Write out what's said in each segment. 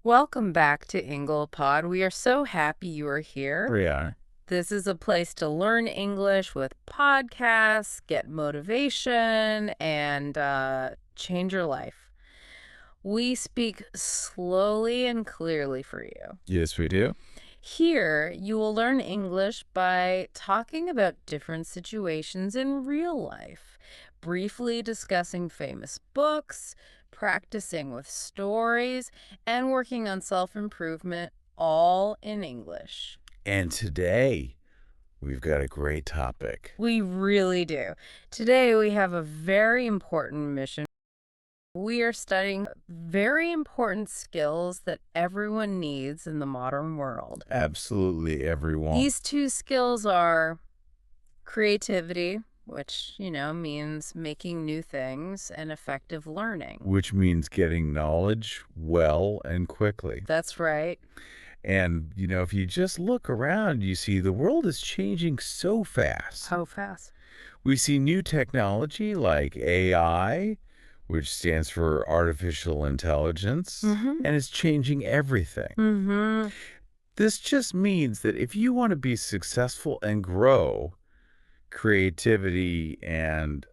Welcome back to Englopod. We are so happy you are here. We are. This is a place to learn English with podcasts, get motivation, and change your life. We speak slowly and clearly for you. Yes, we do. Here, you will learn English by talking about different situations in real life, briefly discussing famous books, practicing with stories, and working on self-improvement, all in English. And today, we've got a great topic. We really do. Today, we have a very important mission. We are studying very important skills that everyone needs in the modern world. Absolutely everyone. These two skills are creativity, which, means making new things, and effective learning. Which means getting knowledge well and quickly. That's right. And, if you just look around, you see the world is changing so fast. How fast? We see new technology like AI, which stands for artificial intelligence, and it's changing everything. This just means that if you want to be successful and grow, creativity and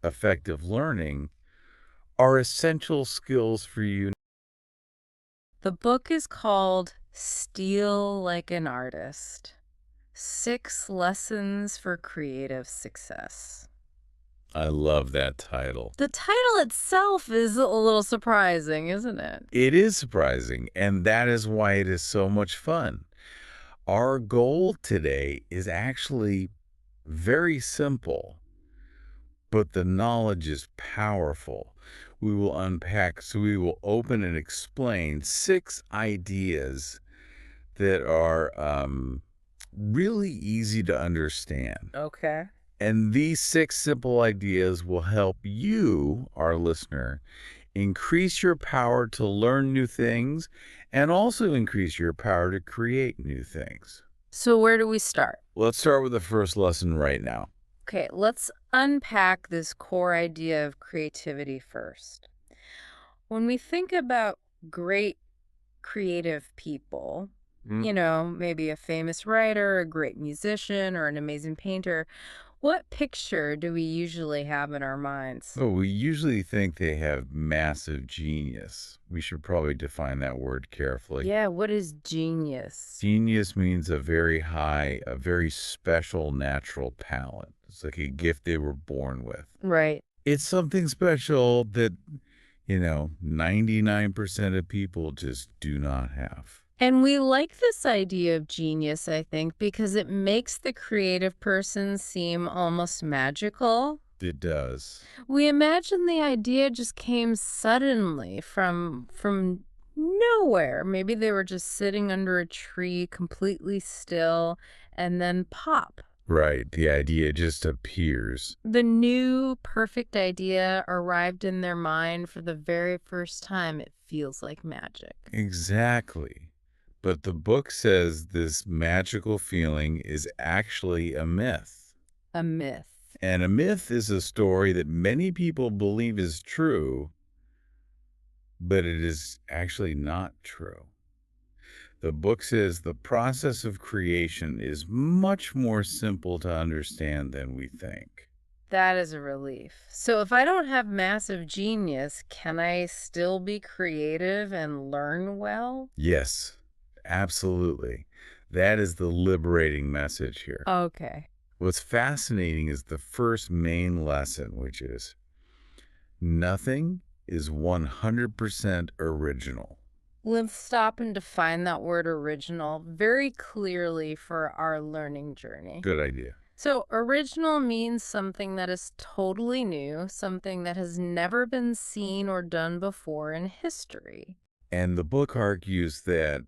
effective learning are essential skills for you. The book is called Steal Like an Artist: 6 Lessons for Creative Success. I love that title. The title itself is a little surprising, isn't it? It is surprising, and that is why it is so much fun. Our goal today is actually very simple, but the knowledge is powerful. We will open and explain 6 ideas that are really easy to understand. Okay. And these 6 simple ideas will help you, our listener, increase your power to learn new things and also increase your power to create new things. So where do we start? Let's start with the first lesson right now. Okay, let's unpack this core idea of creativity first. When we think about great creative people, maybe a famous writer, a great musician, or an amazing painter, what picture do we usually have in our minds? Oh, we usually think they have massive genius. We should probably define that word carefully. Yeah, what is genius? Genius means a very special natural talent. It's like a gift they were born with. Right. It's something special that, 99% of people just do not have. And we like this idea of genius, I think, because it makes the creative person seem almost magical. It does. We imagine the idea just came suddenly from nowhere. Maybe they were just sitting under a tree completely still, and then pop. Right. The idea just appears. The new perfect idea arrived in their mind for the very first time. It feels like magic. Exactly. But the book says this magical feeling is actually a myth. A myth. And a myth is a story that many people believe is true, but it is actually not true. The book says the process of creation is much more simple to understand than we think. That is a relief. So if I don't have massive genius, can I still be creative and learn well? Yes, absolutely. That is the liberating message here. Okay. What's fascinating is the first main lesson, which is nothing is 100% original. Let's stop and define that word original very clearly for our learning journey. Good idea. So original means something that is totally new, something that has never been seen or done before in history. And the book argues that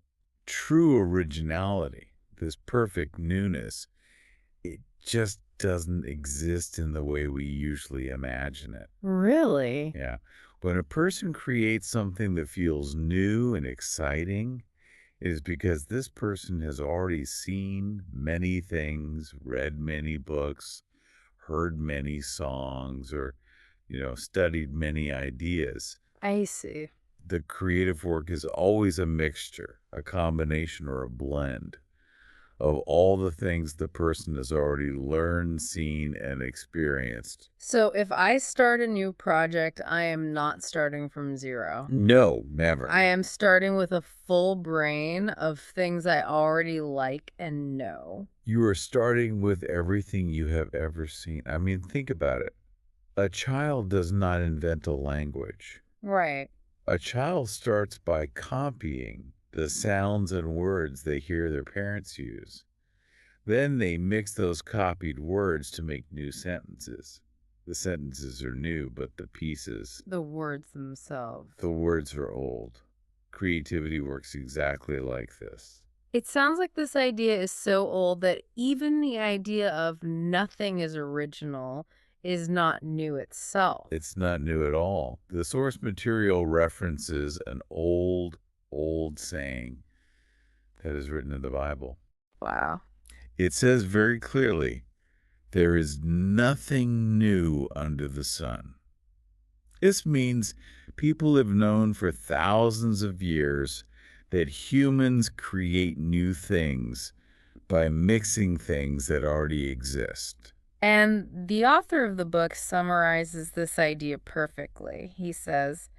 true originality, this perfect newness, it just doesn't exist in the way we usually imagine it. Really? Yeah. When a person creates something that feels new and exciting, it is because this person has already seen many things, read many books, heard many songs, or, studied many ideas. I see. The creative work is always a mixture, a combination, or a blend of all the things the person has already learned, seen, and experienced. So if I start a new project, I am not starting from zero. No, never. I am starting with a full brain of things I already like and know. You are starting with everything you have ever seen. I mean, think about it. A child does not invent a language. Right. A child starts by copying the sounds and words they hear their parents use. Then they mix those copied words to make new sentences. The sentences are new, but the pieces, The words themselves. the words are old. Creativity works exactly like this. It sounds like this idea is so old that even the idea of nothing is original is not new itself. It's not new at all. The source material references an old, old saying that is written in the Bible. Wow. It says very clearly, there is nothing new under the sun. This means people have known for thousands of years that humans create new things by mixing things that already exist. And the author of the book summarizes this idea perfectly. He says,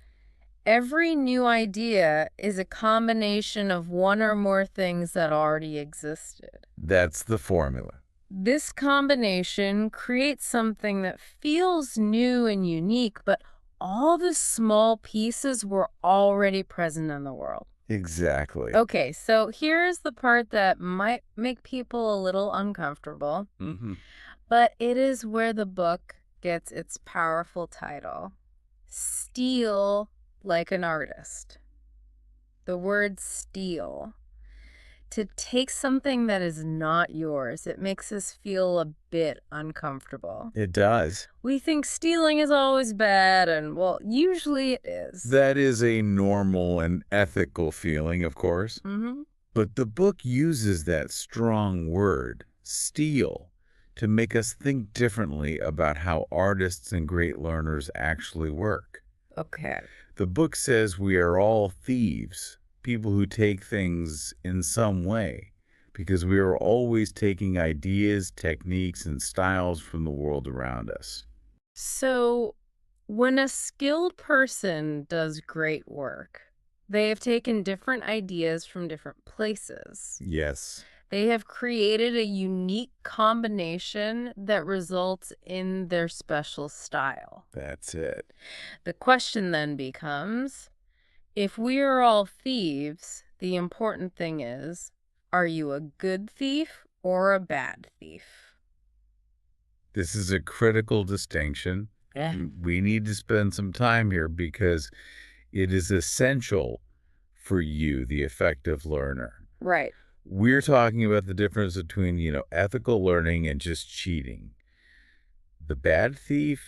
every new idea is a combination of one or more things that already existed. That's the formula. This combination creates something that feels new and unique, but all the small pieces were already present in the world. Exactly. Okay, so here's the part that might make people a little uncomfortable, but it is where the book gets its powerful title, Steal Like an Artist. The word steal. To take something that is not yours, it makes us feel a bit uncomfortable. It does. We think stealing is always bad, and, well, usually it is. That is a normal and ethical feeling, of course. But the book uses that strong word, steal, to make us think differently about how artists and great learners actually work. Okay. The book says we are all thieves, people who take things in some way, because we are always taking ideas, techniques, and styles from the world around us. So, when a skilled person does great work, they have taken different ideas from different places. Yes. They have created a unique combination that results in their special style. That's it. The question then becomes, if we are all thieves, the important thing is, are you a good thief or a bad thief? This is a critical distinction. Yeah. We need to spend some time here because it is essential for you, the effective learner. Right. We're talking about the difference between, ethical learning and just cheating. The bad thief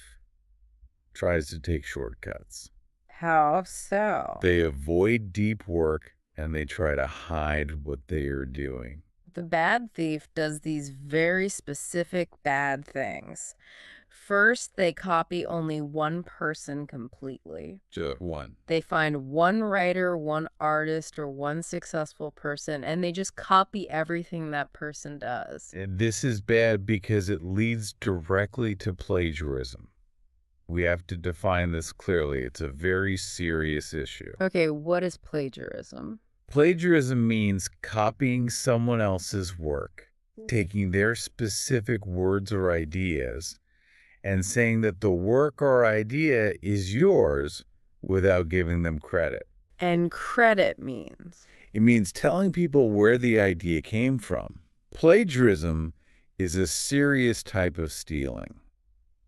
tries to take shortcuts. How so? They avoid deep work and they try to hide what they are doing. The bad thief does these very specific bad things. First, they copy only one person completely. Just one. They find one writer, one artist, or one successful person, and they just copy everything that person does. And this is bad because it leads directly to plagiarism. We have to define this clearly. It's a very serious issue. Okay, what is plagiarism? Plagiarism means copying someone else's work, taking their specific words or ideas, and saying that the work or idea is yours without giving them credit. And credit means? It means telling people where the idea came from. Plagiarism is a serious type of stealing.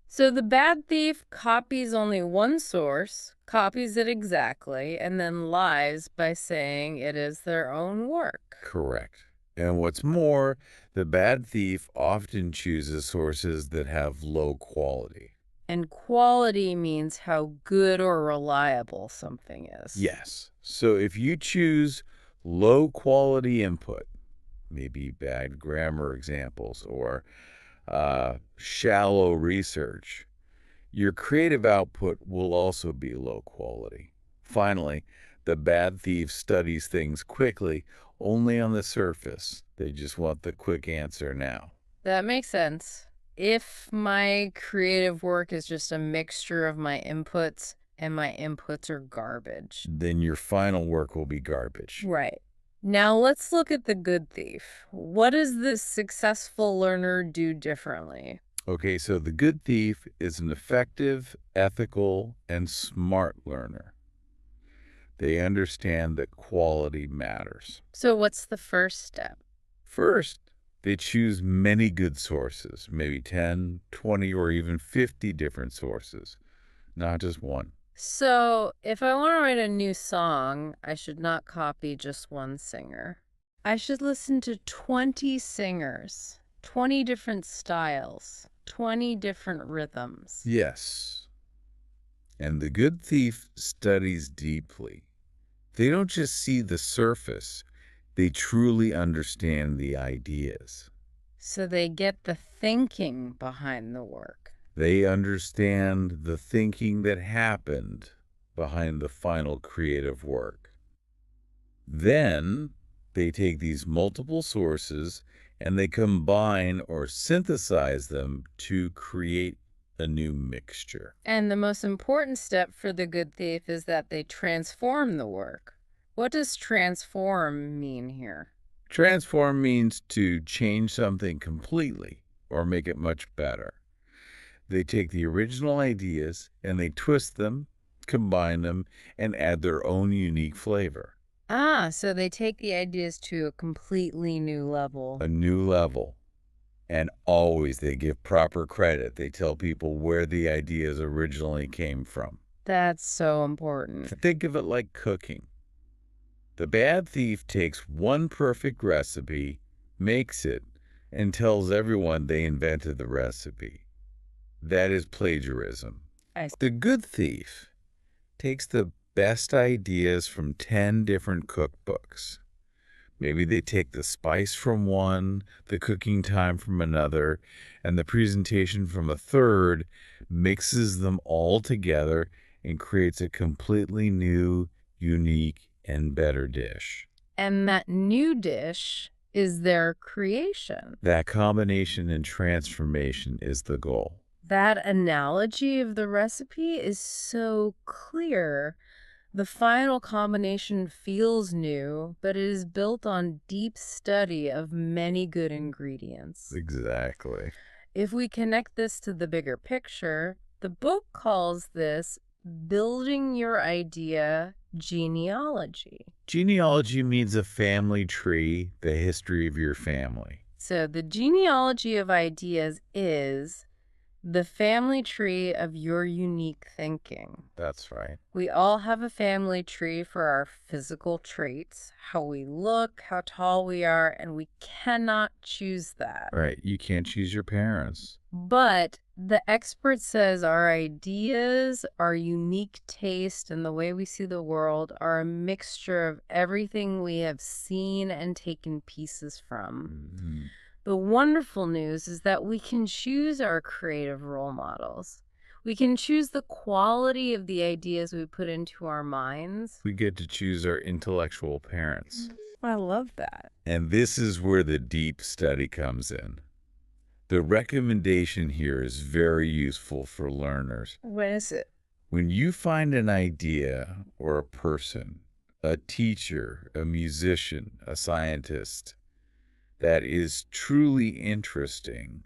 So the bad thief copies only one source, copies it exactly, and then lies by saying it is their own work. Correct. And what's more, the bad thief often chooses sources that have low quality. And quality means how good or reliable something is. Yes. So if you choose low quality input, maybe bad grammar examples or shallow research, your creative output will also be low quality. Finally, The bad thief studies things quickly, only on the surface. They just want the quick answer now. That makes sense. If my creative work is just a mixture of my inputs and my inputs are garbage. Then your final work will be garbage. Right. Now let's look at the good thief. What does this successful learner do differently? Okay, so the good thief is an effective, ethical, and smart learner. They understand that quality matters. So what's the first step? First, they choose many good sources, maybe 10, 20, or even 50 different sources, not just one. So if I want to write a new song, I should not copy just one singer. I should listen to 20 singers, 20 different styles, 20 different rhythms. Yes. And the good thief studies deeply. They don't just see the surface, they truly understand the ideas. So they get the thinking behind the work. They understand the thinking that happened behind the final creative work. Then they take these multiple sources and they combine or synthesize them to create a new mixture. And the most important step for the good thief is that they transform the work. What does transform mean here? Transform means to change something completely or make it much better. They take the original ideas and they twist them, combine them, and add their own unique flavor. Ah, so they take the ideas to a completely new level. A new level. And always they give proper credit. They tell people where the ideas originally came from. That's so important. Think of it like cooking. The bad thief takes one perfect recipe, makes it, and tells everyone they invented the recipe. That is plagiarism. The good thief takes the best ideas from 10 different cookbooks. Maybe they take the spice from one, the cooking time from another, and the presentation from a third, mixes them all together, and creates a completely new, unique, and better dish. And that new dish is their creation. That combination and transformation is the goal. That analogy of the recipe is so clear. The final combination feels new, but it is built on deep study of many good ingredients. Exactly. If we connect this to the bigger picture, the book calls this building your idea genealogy. Genealogy means a family tree, the history of your family. So the genealogy of ideas is the family tree of your unique thinking. That's right. We all have a family tree for our physical traits, how we look, how tall we are, and we cannot choose that. Right. You can't choose your parents. But the expert says our ideas, our unique taste, and the way we see the world are a mixture of everything we have seen and taken pieces from. Mm-hmm. The wonderful news is that we can choose our creative role models. We can choose the quality of the ideas we put into our minds. We get to choose our intellectual parents. I love that. And this is where the deep study comes in. The recommendation here is very useful for learners. What is it? When you find an idea or a person, a teacher, a musician, a scientist, that is truly interesting,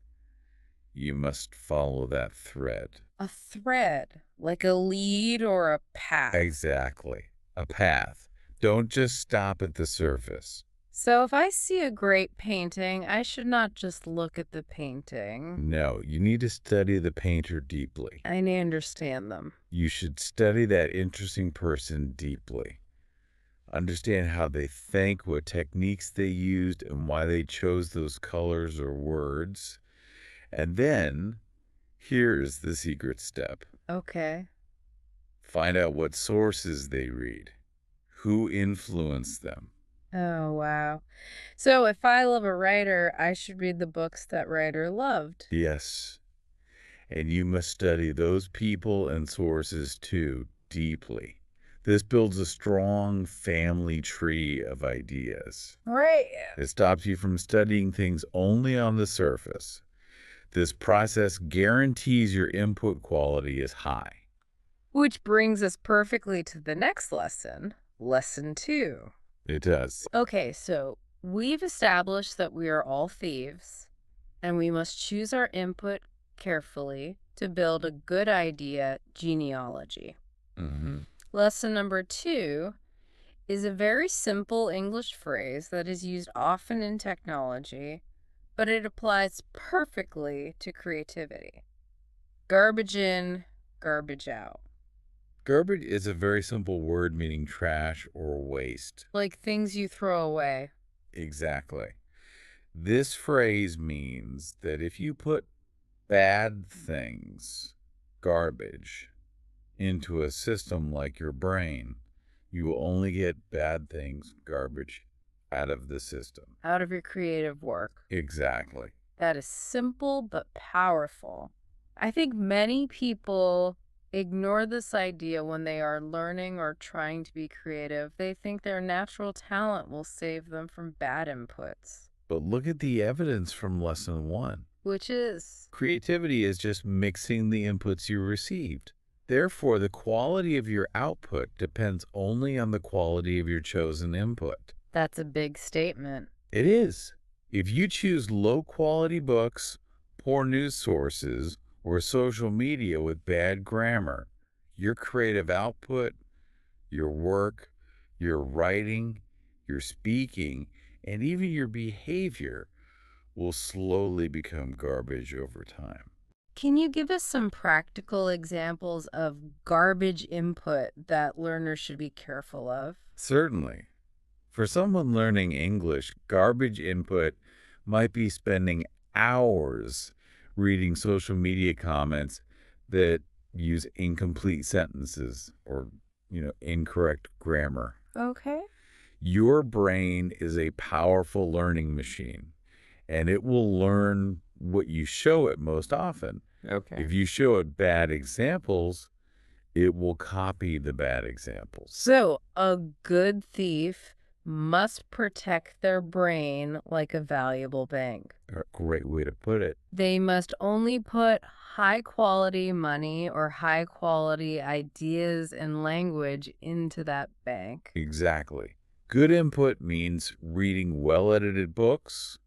you must follow that thread. A thread, like a lead or a path. Exactly. A path. Don't just stop at the surface. So if I see a great painting, I should not just look at the painting. No, you need to study the painter deeply. I need to understand them. You should study that interesting person deeply. Understand how they think, what techniques they used, and why they chose those colors or words. And then, here's the secret step. Okay. Find out what sources they read, who influenced them. Oh, wow. So if I love a writer, I should read the books that writer loved. Yes. And you must study those people and sources too, deeply. This builds a strong family tree of ideas. Right. It stops you from studying things only on the surface. This process guarantees your input quality is high. Which brings us perfectly to the next lesson, lesson 2. It does. Okay, so we've established that we are all thieves, and we must choose our input carefully to build a good idea genealogy. Mm-hmm. Lesson number 2 is a very simple English phrase that is used often in technology, but it applies perfectly to creativity. Garbage in, garbage out. Garbage is a very simple word meaning trash or waste. Like things you throw away. Exactly. This phrase means that if you put bad things, garbage, into a system like your brain, you will only get bad things, garbage, out of the system. Out of your creative work. Exactly. That is simple but powerful. I think many people ignore this idea when they are learning or trying to be creative. They think their natural talent will save them from bad inputs. But look at the evidence from lesson 1. Which is? Creativity is just mixing the inputs you received. Therefore, the quality of your output depends only on the quality of your chosen input. That's a big statement. It is. If you choose low-quality books, poor news sources, or social media with bad grammar, your creative output, your work, your writing, your speaking, and even your behavior will slowly become garbage over time. Can you give us some practical examples of garbage input that learners should be careful of? Certainly. For someone learning English, garbage input might be spending hours reading social media comments that use incomplete sentences or, incorrect grammar. Okay. Your brain is a powerful learning machine, and it will learn what you show it most often. Okay. If you show it bad examples, it will copy the bad examples. So, a good thief must protect their brain like a valuable bank. A great way to put it. They must only put high-quality money or high-quality ideas and language into that bank. Exactly. Good input means reading well-edited books,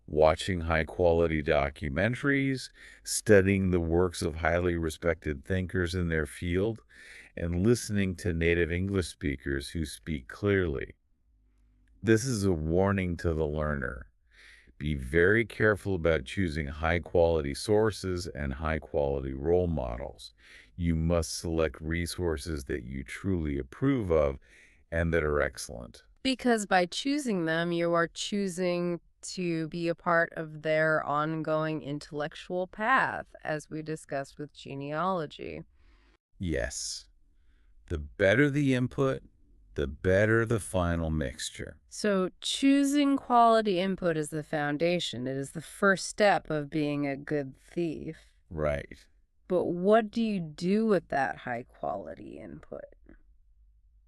watching high-quality documentaries, studying the works of highly respected thinkers in their field, and listening to native English speakers who speak clearly. This is a warning to the learner. Be very careful about choosing high-quality sources and high-quality role models. You must select resources that you truly approve of and that are excellent. Because by choosing them, you are choosing to be a part of their ongoing intellectual path, as we discussed with genealogy. Yes. The better the input, the better the final mixture. So choosing quality input is the foundation. It is the first step of being a good thief. Right. But what do you do with that high quality input?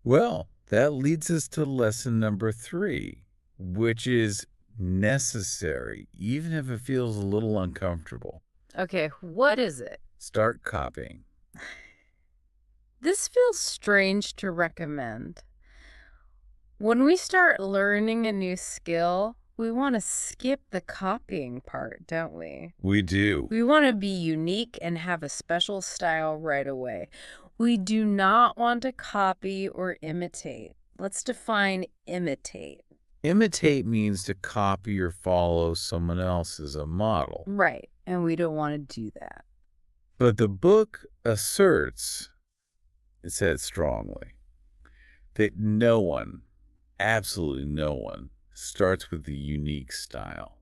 Well, that leads us to lesson number 3, which is necessary, even if it feels a little uncomfortable. Okay, what is it? Start copying. This feels strange to recommend. When we start learning a new skill, we want to skip the copying part, don't we? We do. We want to be unique and have a special style right away. We do not want to copy or imitate. Let's define imitate. Imitate means to copy or follow someone else as a model. Right, and we don't want to do that. But the book asserts, it says strongly, that no one, absolutely no one, starts with a unique style.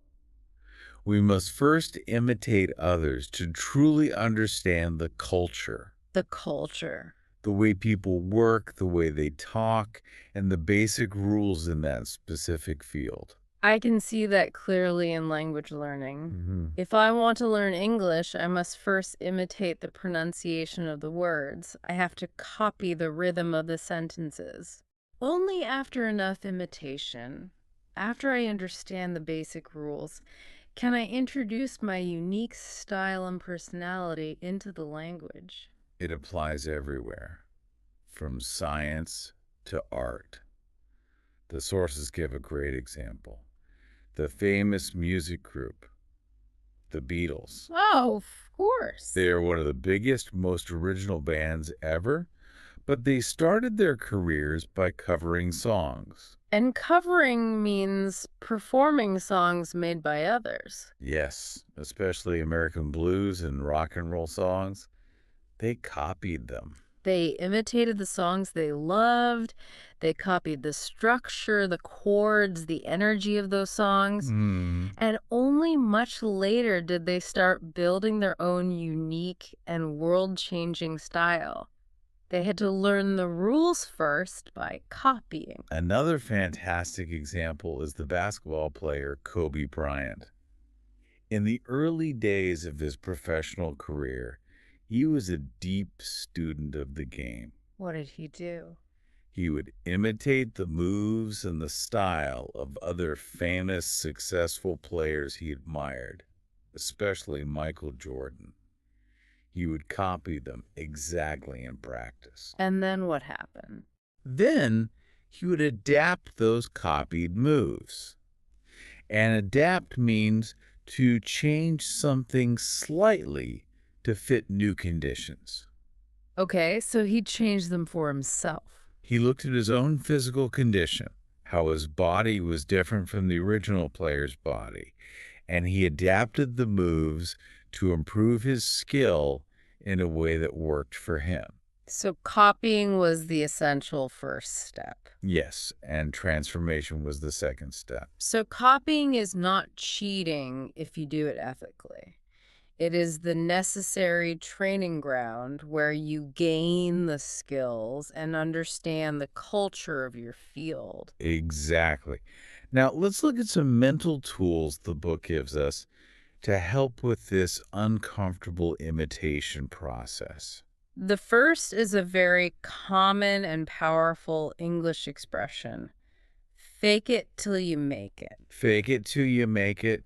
We must first imitate others to truly understand the culture. The culture. The way people work, the way they talk, and the basic rules in that specific field. I can see that clearly in language learning. If I want to learn English, I must first imitate the pronunciation of the words. I have to copy the rhythm of the sentences. Only after enough imitation, after I understand the basic rules, can I introduce my unique style and personality into the language. It applies everywhere, from science to art. The sources give a great example. The famous music group, the Beatles. Oh, of course. They are one of the biggest, most original bands ever, but they started their careers by covering songs. And covering means performing songs made by others. Yes, especially American blues and rock and roll songs. They copied them. They imitated the songs they loved. They copied the structure, the chords, the energy of those songs. And only much later did they start building their own unique and world-changing style. They had to learn the rules first by copying. Another fantastic example is the basketball player Kobe Bryant. In the early days of his professional career, he was a deep student of the game. What did he do? He would imitate the moves and the style of other famous, successful players he admired, especially Michael Jordan. He would copy them exactly in practice. And then what happened? Then he would adapt those copied moves. And adapt means to change something slightly to fit new conditions. Okay, so he changed them for himself. He looked at his own physical condition, how his body was different from the original player's body, and he adapted the moves to improve his skill in a way that worked for him. So copying was the essential first step. Yes, and transformation was the second step. So copying is not cheating if you do it ethically. It is the necessary training ground where you gain the skills and understand the culture of your field. Exactly. Now, let's look at some mental tools the book gives us to help with this uncomfortable imitation process. The first is a very common and powerful English expression. Fake it till you make it. Fake it till you make it.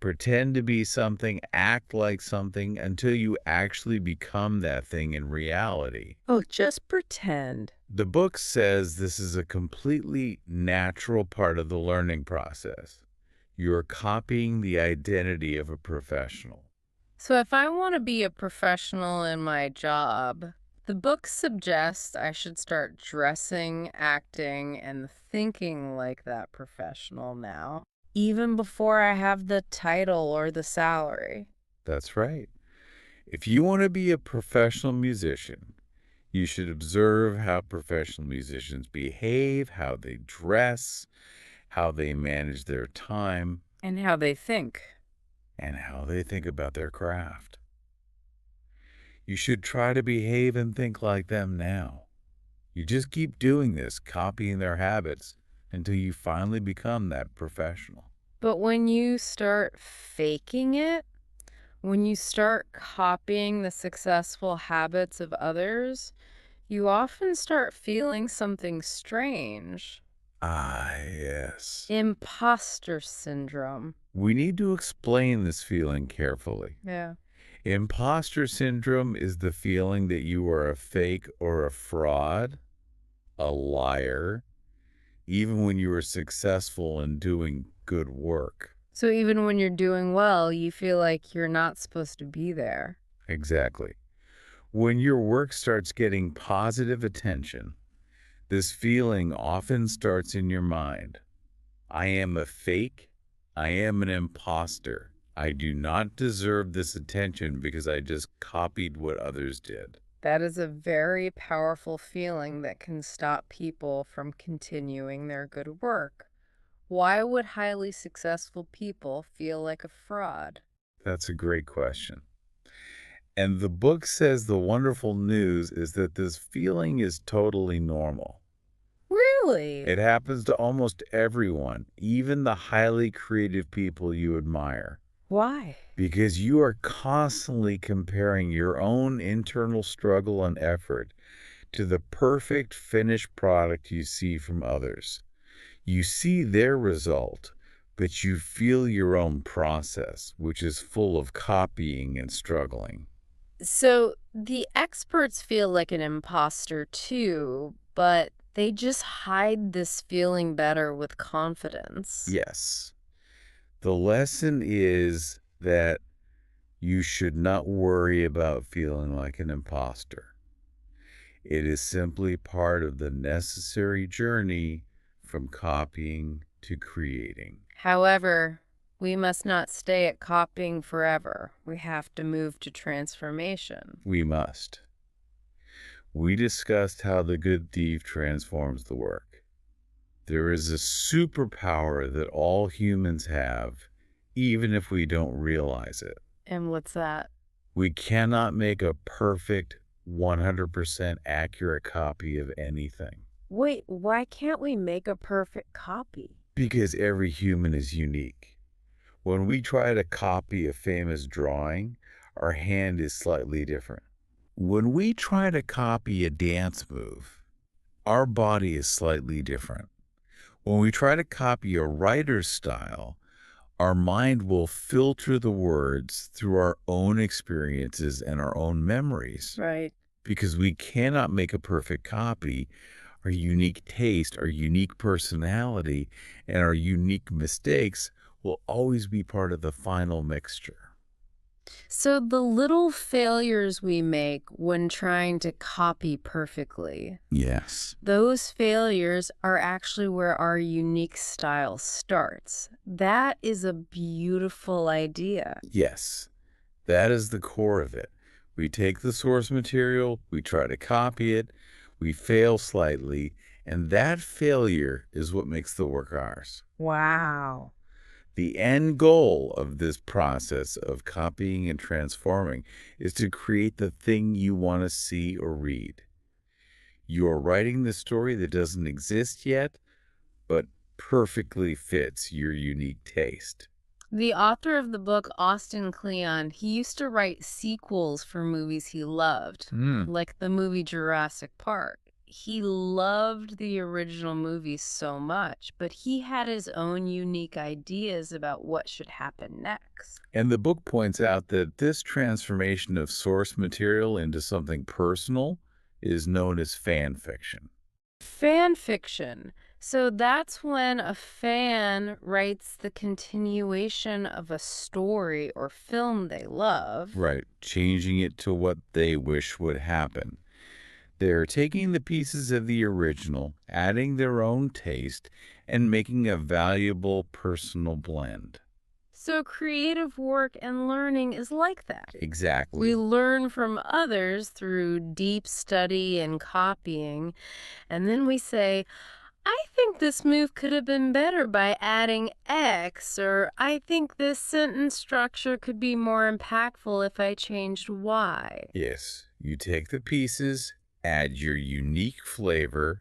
Pretend to be something, act like something until you actually become that thing in reality. Oh, just pretend. The book says this is a completely natural part of the learning process. You're copying the identity of a professional. So if I want to be a professional in my job, the book suggests I should start dressing, acting, and thinking like that professional now, even before I have the title or the salary. That's right. If you want to be a professional musician, you should observe how professional musicians behave, how they dress, how they manage their time, And how they think. and how they think about their craft. You should try to behave and think like them now. You just keep doing this, copying their habits, until you finally become that professional. But when you start faking it, when you start copying the successful habits of others, you often start feeling something strange. Ah, yes. Imposter syndrome. We need to explain this feeling carefully. Yeah. Imposter syndrome is the feeling that you are a fake or a fraud, a liar, even when you are successful in doing good work. So even when you're doing well, you feel like you're not supposed to be there. Exactly. When your work starts getting positive attention, this feeling often starts in your mind. I am a fake. I am an imposter. I do not deserve this attention because I just copied what others did. That is a very powerful feeling that can stop people from continuing their good work. Why would highly successful people feel like a fraud? That's a great question. And the book says the wonderful news is that this feeling is totally normal. Really? It happens to almost everyone, even the highly creative people you admire, Why? because you are constantly comparing your own internal struggle and effort to the perfect finished product you see from others. You see their result, but you feel your own process, which is full of copying and struggling. So the experts feel like an imposter too, but they just hide this feeling better with confidence. Yes. The lesson is that you should not worry about feeling like an imposter. It is simply part of the necessary journey from copying to creating. However, we must not stay at copying forever. We have to move to transformation. We must. We discussed how the good thief transforms the work. There is a superpower that all humans have, even if we don't realize it. And what's that? We cannot make a perfect, 100% accurate copy of anything Wait, why can't we make a perfect copy? because every human is unique. When we try to copy a famous drawing, our hand is slightly different. When we try to copy a dance move, our body is slightly different. When we try to copy a writer's style, our mind will filter the words through our own experiences and our own memories. Right. Because we cannot make a perfect copy, our unique taste, our unique personality, and our unique mistakes will always be part of the final mixture. So the little failures we make when trying to copy perfectly, Yes. those failures are actually where our unique style starts. That is a beautiful idea. Yes. That is the core of it. We take the source material, we try to copy it, we fail slightly, and that failure is what makes the work ours. Wow. The end goal of this process of copying and transforming is to create the thing you want to see or read. You are writing the story that doesn't exist yet, but perfectly fits your unique taste. The author of the book, Austin Kleon, he used to write sequels for movies he loved, like the movie Jurassic Park. He loved the original movie so much, but he had his own unique ideas about what should happen next. And the book points out that this transformation of source material into something personal is known as fan fiction. Fan fiction. So that's when a fan writes the continuation of a story or film they love. Right, changing it to what they wish would happen. They're taking the pieces of the original, adding their own taste, and making a valuable personal blend. So creative work and learning is like that. Exactly. We learn from others through deep study and copying, and then we say, I think this move could have been better by adding X, or I think this sentence structure could be more impactful if I changed Y. Yes, you take the pieces, add your unique flavor,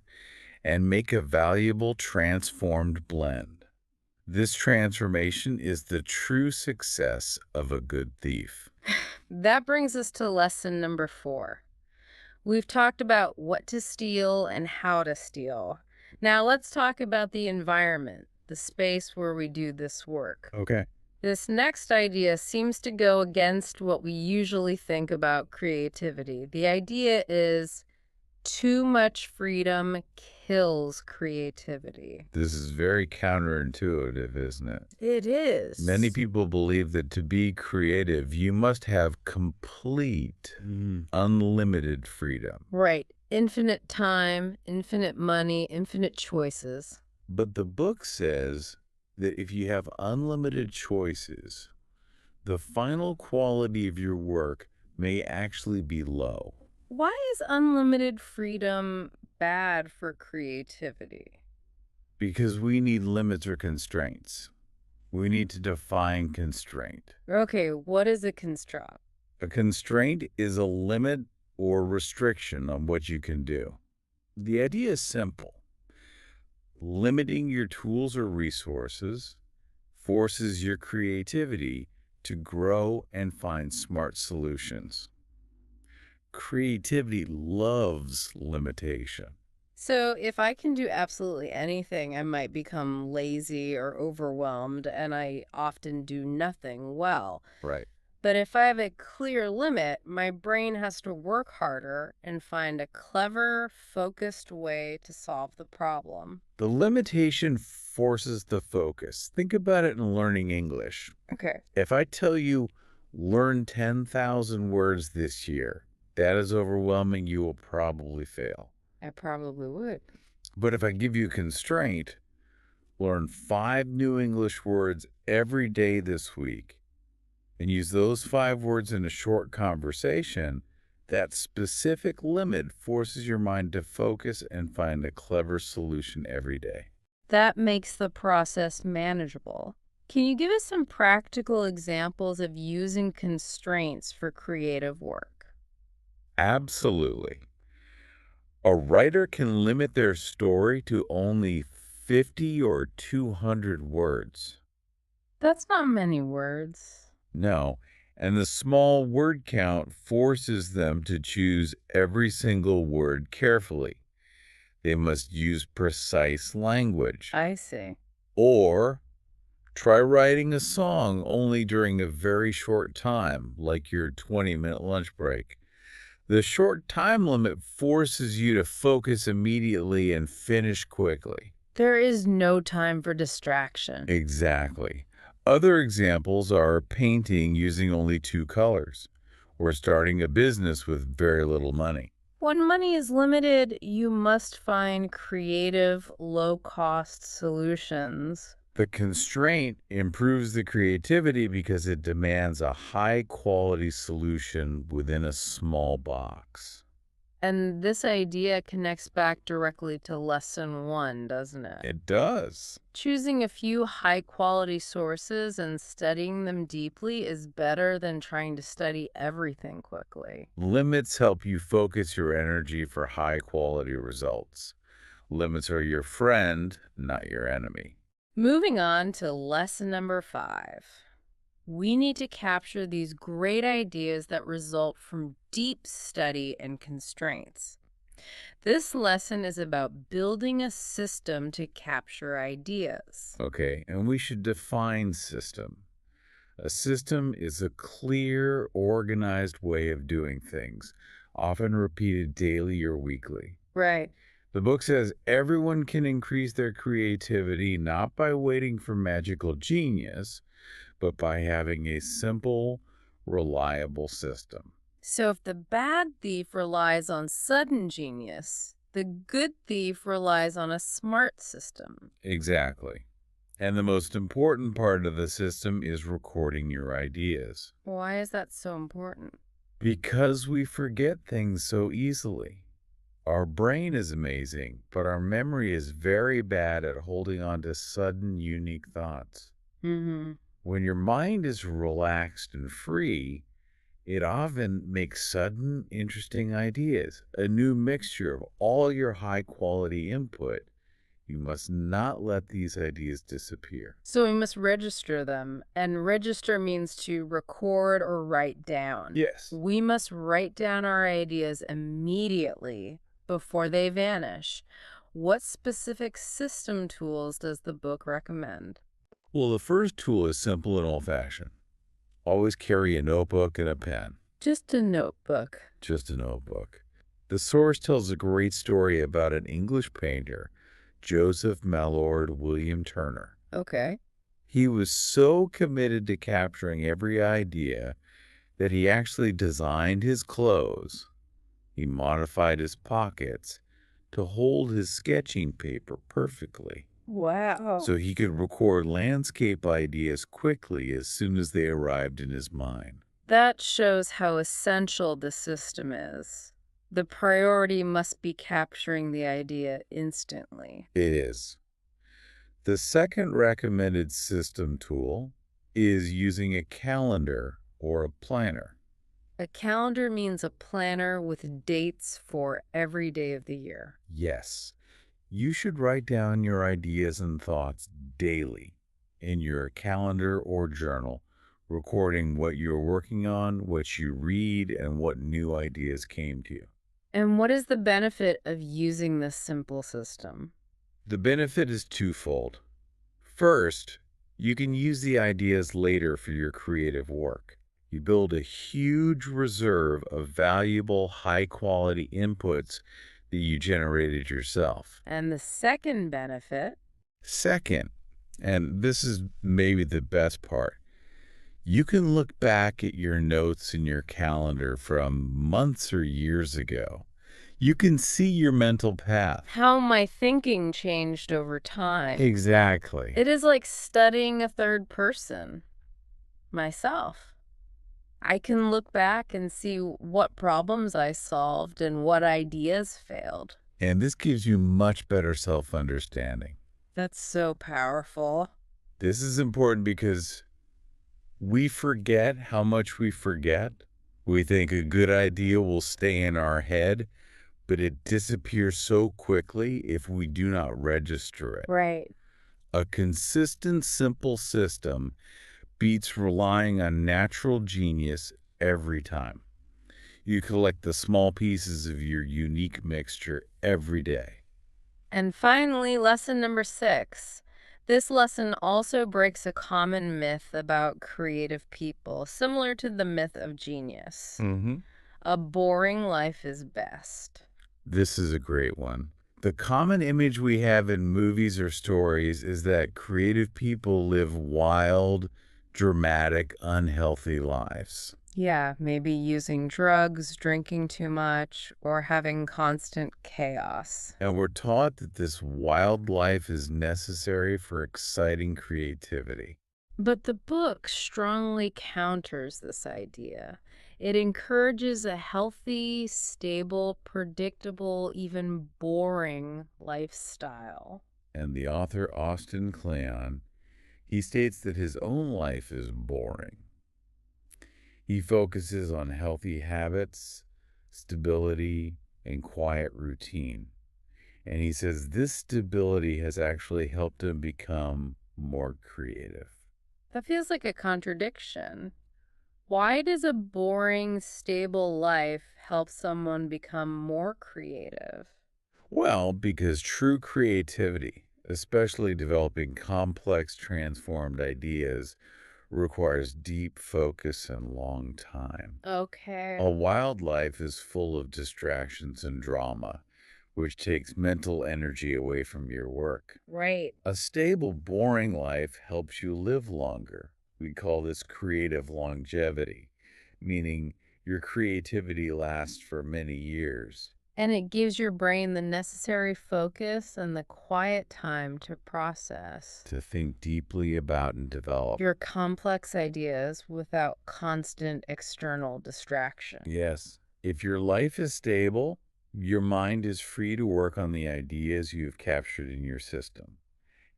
and make a valuable transformed blend. This transformation is the true success of a good thief. That brings us to lesson number 4. We've talked about what to steal and how to steal. Now let's talk about the environment, the space where we do this work. Okay. This next idea seems to go against what we usually think about creativity. The idea is too much freedom kills creativity. This is very counterintuitive, isn't it? It is. Many people believe that to be creative, you must have complete, unlimited freedom. Right. Infinite time, infinite money, infinite choices. But the book says that if you have unlimited choices, the final quality of your work may actually be low. Why is unlimited freedom bad for creativity? Because we need limits or constraints. We need to define constraint. Okay, what is a constraint? A constraint is a limit or restriction on what you can do. The idea is simple. Limiting your tools or resources forces your creativity to grow and find smart solutions. Creativity loves limitation. So if I can do absolutely anything, I might become lazy or overwhelmed, and I often do nothing well. Right. But if I have a clear limit, my brain has to work harder and find a clever, focused way to solve the problem. The limitation forces the focus. Think about it in learning English. Okay. If I tell you, learn 10,000 words this year, that is overwhelming. You will probably fail. I probably would. But if I give you a constraint, learn 5 new English words every day this week, and use those 5 words in a short conversation, that specific limit forces your mind to focus and find a clever solution every day. That makes the process manageable. Can you give us some practical examples of using constraints for creative work? Absolutely. A writer can limit their story to only 50 or 200 words. That's not many words. No, and the small word count forces them to choose every single word carefully. They must use precise language. I see. Or try writing a song only during a very short time, like your 20-minute lunch break. The short time limit forces you to focus immediately and finish quickly. There is no time for distraction. Exactly. Other examples are painting using only 2 colors, or starting a business with very little money. When money is limited, you must find creative, low-cost solutions. The constraint improves the creativity because it demands a high-quality solution within a small box. And this idea connects back directly to lesson 1, doesn't it? It does. Choosing a few high-quality sources and studying them deeply is better than trying to study everything quickly. Limits help you focus your energy for high-quality results. Limits are your friend, not your enemy. Moving on to lesson number 5. We need to capture these great ideas that result from deep study and constraints. This lesson is about building a system to capture ideas. Okay, and we should define system. A system is a clear, organized way of doing things, often repeated daily or weekly. Right. The book says everyone can increase their creativity not by waiting for magical genius, but by having a simple, reliable system. So if the bad thief relies on sudden genius, the good thief relies on a smart system. Exactly. And the most important part of the system is recording your ideas. Why is that so important? Because we forget things so easily. Our brain is amazing, but our memory is very bad at holding on to sudden, unique thoughts. Mm-hmm. When your mind is relaxed and free, it often makes sudden, interesting ideas, a new mixture of all your high-quality input. You must not let these ideas disappear. So we must register them, and register means to record or write down. Yes. We must write down our ideas immediately before they vanish. What specific system tools does the book recommend? Well, the first tool is simple and old-fashioned. Always carry a notebook and a pen. Just a notebook. Just a notebook. The source tells a great story about an English painter, Joseph Mallord William Turner. Okay. He was so committed to capturing every idea that he actually designed his clothes. He modified his pockets to hold his sketching paper perfectly, Wow. so he could record landscape ideas quickly as soon as they arrived in his mind. That shows how essential the system is. The priority must be capturing the idea instantly. It is. The second recommended system tool is using a calendar or a planner. A calendar means a planner with dates for every day of the year. Yes, You should write down your ideas and thoughts daily in your calendar or journal, recording what you're working on, what you read, and what new ideas came to you. And what is the benefit of using this simple system? The benefit is twofold. First, you can use the ideas later for your creative work. You build a huge reserve of valuable, high-quality inputs that you generated yourself. And the second benefit, Second, and this is maybe the best part, you can look back at your notes in your calendar from months or years ago. You can see your mental path. how my thinking changed over time. Exactly. It is like studying a third person, myself. I can look back and see what problems I solved and what ideas failed. And this gives you much better self-understanding. That's so powerful. This is important because we forget how much we forget. We think a good idea will stay in our head, but it disappears so quickly if we do not register it. Right. A consistent, simple system beats relying on natural genius every time. You collect the small pieces of your unique mixture every day. And finally, lesson number 6. This lesson also breaks a common myth about creative people, similar to the myth of genius. A boring life is best. This is a great one. The common image we have in movies or stories is that creative people live wild, dramatic, unhealthy lives. Yeah, maybe using drugs, drinking too much, or having constant chaos. And we're taught that this wild life is necessary for exciting creativity. But the book strongly counters this idea. It encourages a healthy, stable, predictable, even boring lifestyle. And the author, Austin Kleon, he states that his own life is boring. He focuses on healthy habits, stability, and quiet routine. And he says this stability has actually helped him become more creative. That feels like a contradiction. Why does a boring, stable life help someone become more creative? Well, because true creativity, especially developing complex, transformed ideas, requires deep focus and long time. Okay. A wild life is full of distractions and drama, which takes mental energy away from your work. Right. A stable, boring life helps you live longer. We call this creative longevity, meaning your creativity lasts for many years. And it gives your brain the necessary focus and the quiet time to process To think deeply about and develop. your complex ideas without constant external distraction. Yes, if your life is stable, your mind is free to work on the ideas you have captured in your system.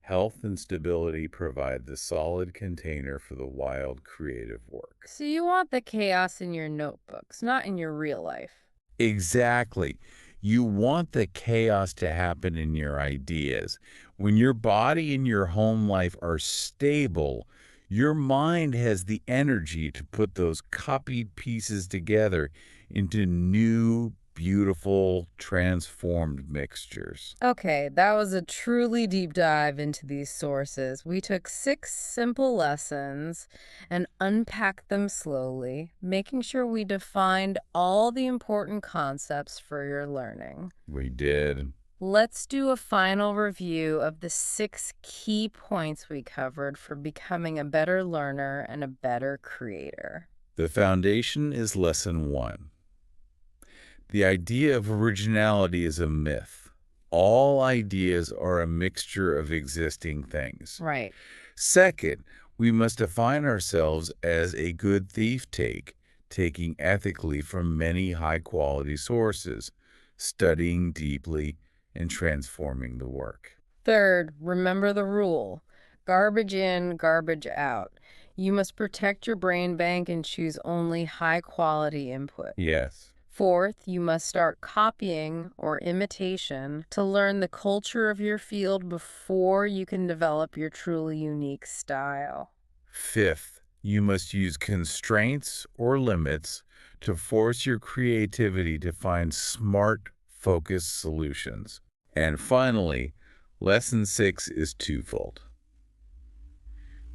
Health and stability provide the solid container for the wild creative work. So you want the chaos in your notebooks, not in your real life. Exactly. You want the chaos to happen in your ideas. When your body and your home life are stable, your mind has the energy to put those copied pieces together into new, beautiful, transformed mixtures. Okay, that was a truly deep dive into these sources. We took 6 simple lessons and unpacked them slowly, making sure we defined all the important concepts for your learning. We did. Let's do a final review of the 6 key points we covered for becoming a better learner and a better creator. The foundation is lesson 1. The idea of originality is a myth. All ideas are a mixture of existing things. Right. Second, we must define ourselves as a good thief taking ethically from many high-quality sources, studying deeply, and transforming the work. Third, remember the rule. Garbage in, garbage out. You must protect your brain bank and choose only high-quality input. Yes. Fourth, you must start copying or imitation to learn the culture of your field before you can develop your truly unique style. Fifth, you must use constraints or limits to force your creativity to find smart, focused solutions. And finally, lesson 6 is twofold.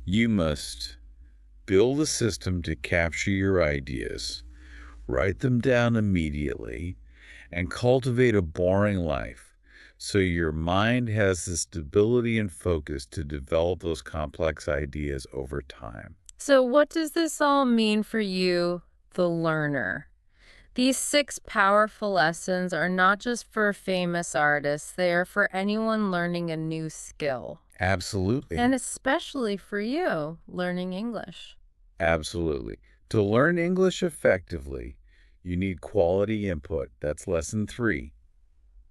You must build a system to capture your ideas, write them down immediately, and cultivate a boring life so your mind has the stability and focus to develop those complex ideas over time. So, what does this all mean for you, the learner? These 6 powerful lessons are not just for famous artists, they are for anyone learning a new skill. Absolutely. And especially for you, learning English. Absolutely. To learn English effectively, you need quality input. That's lesson 3.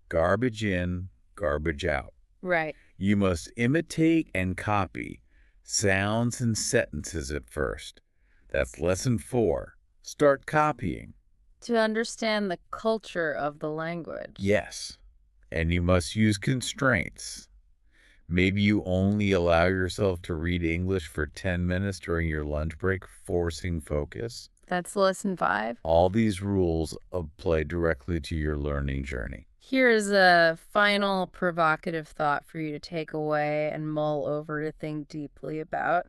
Garbage in, garbage out. Right. You must imitate and copy sounds and sentences at first. That's lesson 4. Start copying. To understand the culture of the language. Yes. And you must use constraints. Maybe you only allow yourself to read English for 10 minutes during your lunch break, forcing focus. That's lesson 5. All these rules apply directly to your learning journey. Here is a final provocative thought for you to take away and mull over to think deeply about.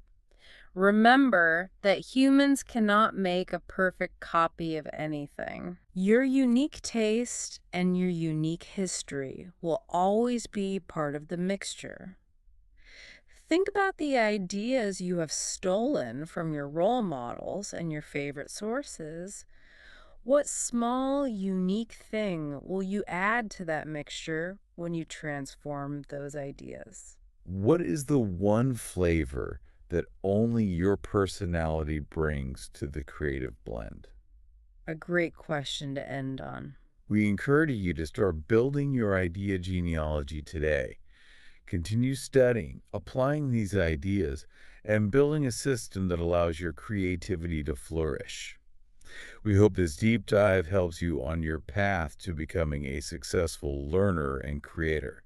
Remember that humans cannot make a perfect copy of anything. Your unique taste and your unique history will always be part of the mixture. Think about the ideas you have stolen from your role models and your favorite sources. What small, unique thing will you add to that mixture when you transform those ideas? What is the one flavor that only your personality brings to the creative blend? A great question to end on. We encourage you to start building your idea genealogy today. Continue studying, applying these ideas, and building a system that allows your creativity to flourish. We hope this deep dive helps you on your path to becoming a successful learner and creator.